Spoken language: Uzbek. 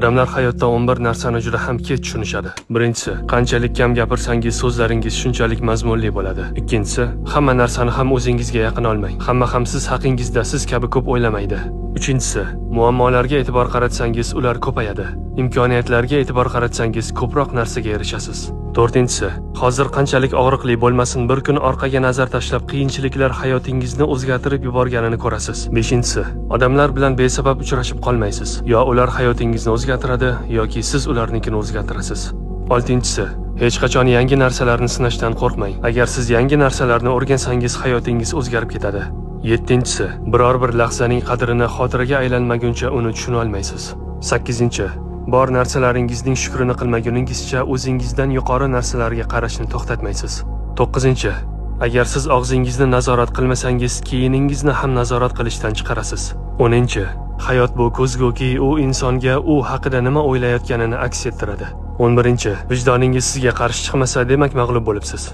Odamlar hayotda 11 narsani juda ham kech tushunishadi. Birinchisi, qanchalik kam gapirsangiz, so'zlaringiz shunchalik mazmunli bo'ladi. Ikkinchisi, hamma narsani ham o'zingizga yaqin olmang. Hamma ham siz haqingizda siz kabi ko'p o'ylamaydi. Uchinchisi, muammolarga e'tibor qaratsangiz, ular ko'payadi. Imkoniyatlarga e'tibor qaratsangiz, ko'proq narsaga erishasiz. To'rtinchisi, hozir qanchalik og'riqli bo'lmasin, bir kun orqaga nazar tashlab, qiyinchiliklar hayotingizni o'zgartirib yuborganini ko'rasiz. Beshinchisi, odamlar bilan besabab uchrashib qolmaysiz. Yo ular hayotingizni o'zgartiradi yoki siz ularnikini o'zgartirasiz. Oltinchisi, hech qachon yangi narsalarni sinashdan qo'rqmang. Agar siz yangi narsalarni o'rgansangiz, hayotingiz o'zgarib ketadi. Yettinchisi, biror bir lahzaning qadrini xotiraga aylanmaguncha uni tushuna olmaysiz. Sakkizinchi, bor narsalaringizning shukrini qilmaguningizcha o'zingizdan yuqori narsalarga qarashni to'xtatmaysiz. To'qqizinchi, agar siz og'zingizni nazorat qilmasangiz, kiyiningizni ham nazorat qilishdan chiqarasiz. 10. Hayot bu ko'zguki, u insonga u haqida nima o'ylayotganini aks ettiradi. 11. Vijdoningiz sizga qarshi chiqmasa, demak mag'lub bo'libsiz.